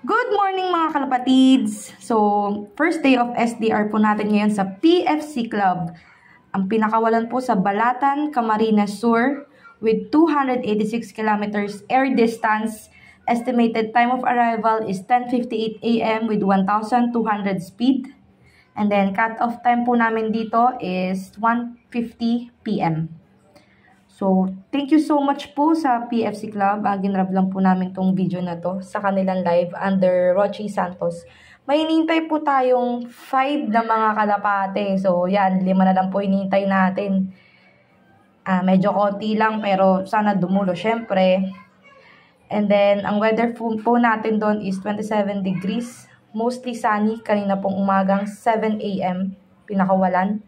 Good morning mga kalapatids! So, first day of SDR po natin ngayon sa PFC Club. Ang pinakawalan po sa Balatan, Camarines Sur with 286 kilometers air distance. Estimated time of arrival is 10:58 AM with 1,200 speed. And then cut-off time po namin dito is 1:50 PM. So, thank you so much po sa PFC Club. Ginrab lang po namin tong video na to sa kanilang live under Rochi Santos. May hinihintay po tayong 5 na mga kalapate. So, yan, 5 na lang po hinihintay natin. Medyo konti lang pero sana dumulo syempre. And then, ang weather po natin doon is 27 degrees. Mostly sunny. Kanina pong umagang 7 AM. Pinakawalan.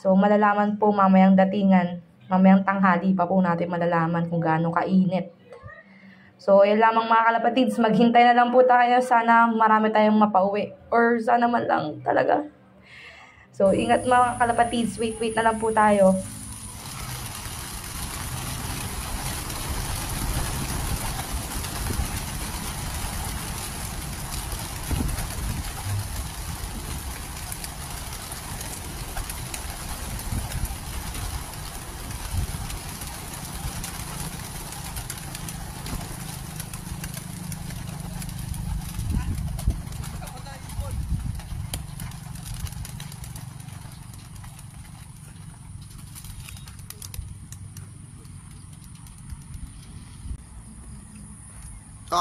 So, malalaman po mamayang datingan. Mamayang tanghali pa po natin malalaman kung gaano kainit. So, yan lamang mga kalapatids. Maghintay na lang po tayo. Sana marami tayong mapauwi. Or sana man lang talaga. So, ingat mga kalapatids. Wait na lang po tayo.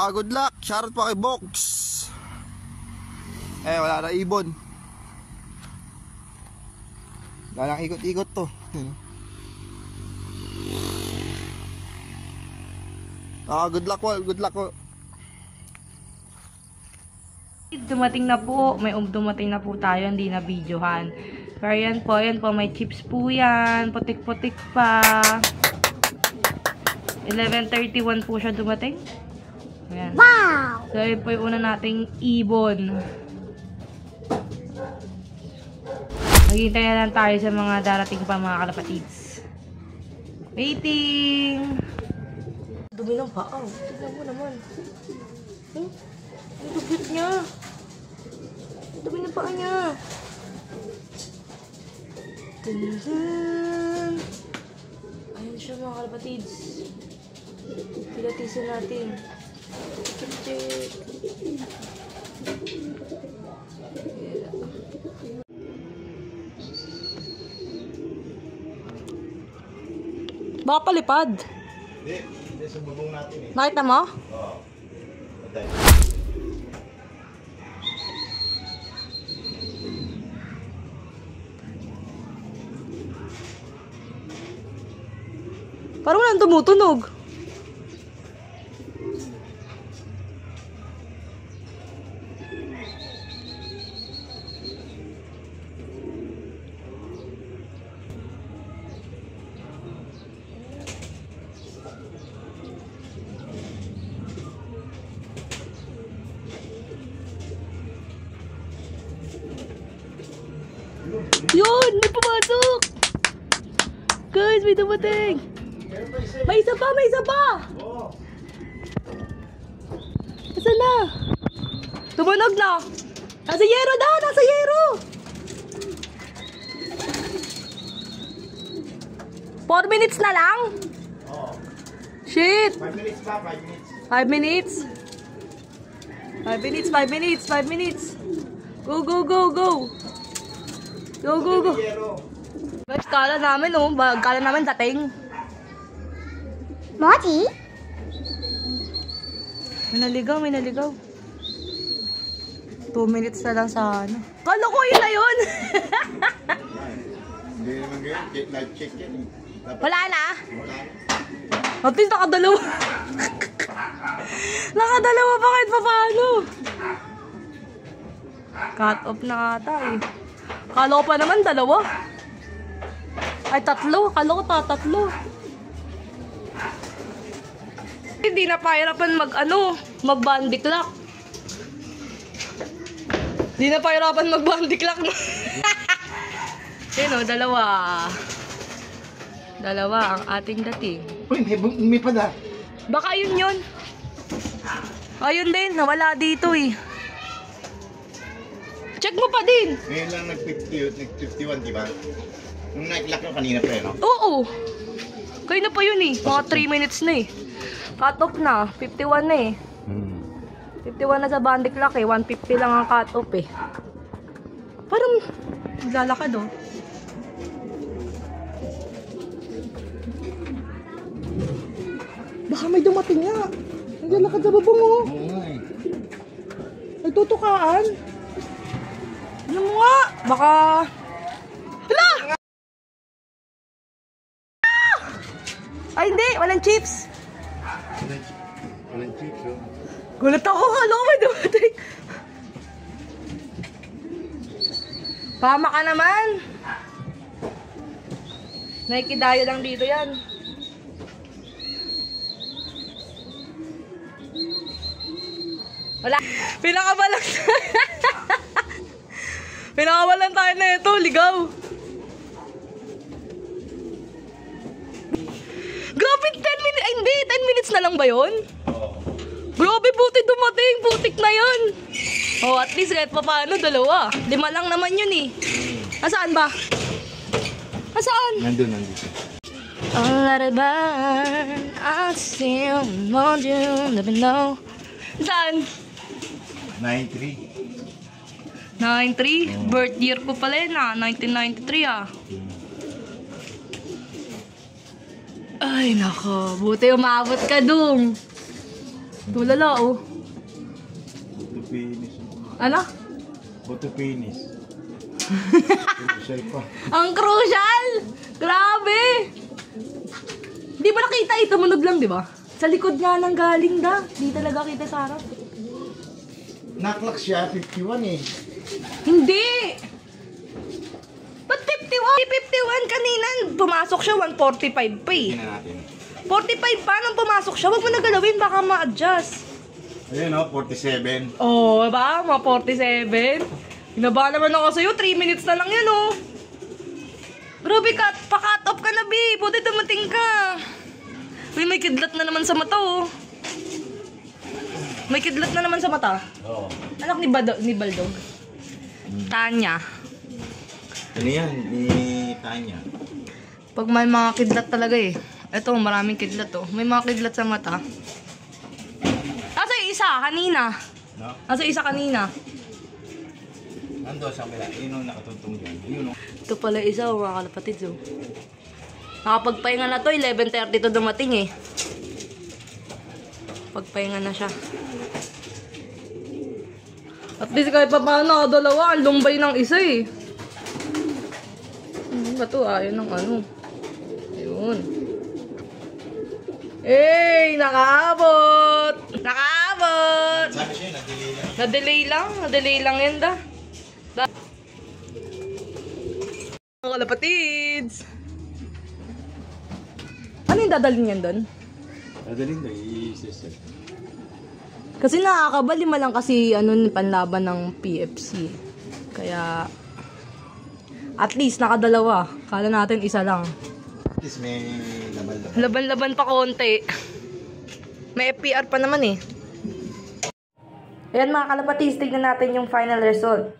Good luck. Shoutout pa kay Box. Wala na ibon. Wala nang ikot-ikot to. Good luck po. Good luck po. Dumating na po. Dumating na po tayo. Hindi na videohan. Pero yan po. May chips po yan. Putik-putik pa. 11:31 po siya dumating. Ayan. Wow! So, yun po yung una nating ibon. Maghintay na lang tayo sa mga darating pa mga kalapatids. Waiting! Dumi ng paa. Tignan mo naman. Ang dugit niya. Dumi ng paa niya. Ayan siya mga kalapatids. Pilatisin natin. Check. Baka palipad. Hindi, sububong natin eh. Nakita mo? Oo. Patay. Parang walang tumutunog. Yun! May pumasok! Guys, may dumating! May isa pa! May isa pa! Nasaan na? Tumunog na! Nasa yero na! Nasa yero! 4 minutes na lang? Shit! 5 minutes pa, 5 minutes. 5 minutes? 5 minutes, 5 minutes, 5 minutes. Go, go, go, go! Go, go, go. Guys, kala namin, oh. Kala namin dating. Moti? May naligaw, may naligaw. 2 minutes na lang sa ano. Kala ko yun na yun. Hindi naman ganyan. Live check yan. Wala na? Wala. At least nakadalawa. Nakadalawa pa kahit pa paano. Cut off na ata eh. Kala ko pa naman dalawa. Ay, tatlo. Kala ko tatlo. Hindi na pahirapan mag-bandiklak. Hindi na pahirapan mag-bandiklak. Sino? Dalawa. Dalawa ang ating dating. Uy, may pa na. Baka yun yun. Ayun din, nawala dito eh. Check mo pa din. Ngayon lang nag-51, di ba? Nung nag-lock yung kanina pa no? Oo. Kayo na pa yun eh. Mga 3 minutes na eh. Cut off na. 51 na eh. 51 na sa bandy clock eh. 150 lang ang cut off eh. Parang naglalakad oh. Baka may dumating nga. Naglalakad sa babong oh. Oo nga eh. Nagtutukaan. Ano mo nga? Baka... Hala! Ay hindi! Walang chips! Walang chips oh. Gulat ako nga, alam ko may dumating. Pama ka naman. Nakikidayo lang dito yan. Wala. Pinakabalang pinakabalang tayo na ito, ligaw. Grabe, 10 minutes. Ay, hindi, 10 minutes na lang ba yun? Oo. Grabe, buti dumating. Butik na yun. Oh, at least kahit pa paano, 2. 5 lang naman yun eh. Nasaan ba? Nasaan? Nandun. All that about, I still want you, never know. Saan? 93. 93? Birth year ko pala yun ah. 1993 ah. Ay, nako. Buti umabot ka dun. Tulala oh. Butupinis. Ano? Butupinis. Crucial pa. Ang crucial! Grabe! Di ba nakita? Tumunog lang, di ba? Sa likod nga lang galing da. Di talaga kita sa harap. Naklock siya, 51 eh. Hindi! Ba't 51? 51 kanina. Pumasok siya, 145 pa eh. Tingnan natin. 45 pa nung pumasok siya. Huwag mo na galawin, baka ma-adjust. Ayun oh, 47. Oh, ba? Mga 47? Inaba naman ako sa'yo. 3 minutes na lang yan, oh. Grabe, pa-cut off ka na, B. Buti dumating ka. Uy, may kidlat na naman sa mata, oh. May kidlat na naman sa mata. Oo. Anak ni Baldog. Tanya. Ano yan? Ni Tanya. Pag may mga kidlat talaga eh. Ito, maraming kidlat, oh. May mga kidlat sa mata. Asa yung isa, kanina. No? Asa yung isa kanina. Nando sa kabila. Yun yung nakatuntong dyan. Yun oh. Ito pala isa, oh, mga kalapatids, oh. Nakapagpahinga na to, 11:30 to dumating eh. Pagpahinga na siya. At least kahit pa paano, dalawa, ang lumbay ng isa eh. Ba to? Ayun ang ano. Ayun. Eh, nakaabot! Nakaabot! Sabi siya, na-delay lang. Na-delay lang yan da. Mga kalapatids! Ano yung dadalhin yan doon? Dadalhin na, i-sister. Kasi nakakabal, 5 lang kasi ano, panlaban ng PFC. Kaya, at least nakadalawa. Kala natin isa lang. At least may laban-laban. Laban-laban pa konti. May FPR pa naman eh. Ayan mga kalapatids, tignan natin yung final result.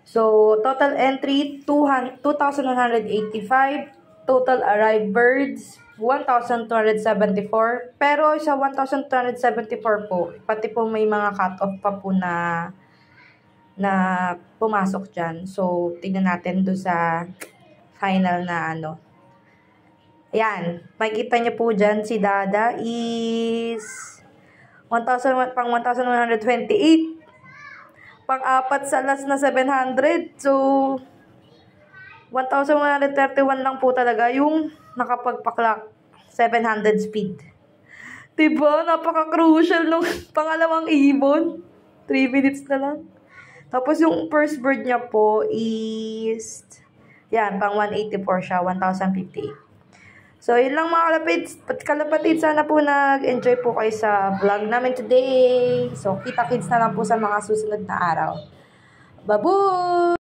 So, total entry, 2,185. Total arrived birds, 1,274. Pero sa 1,274 po, pati po may mga cut-off pa po na pumasok dyan. So, tignan natin doon sa final na ano. Ayan, makikita niyo po dyan, si Dada is 1,128. Pang-apat sa last na 700. So, 1,131 lang po talaga yung nakapagpa-clock 700 speed. Diba? Napaka-crucial nung pangalawang ibon. 3 minutes na lang. Tapos yung first bird niya po is, yan, pang 184 siya, 1,058. So, yun lang mga kalapatid. Sana po nag-enjoy po kayo sa vlog namin today. So, kita-kits na lang po sa mga susunod na araw. Babu!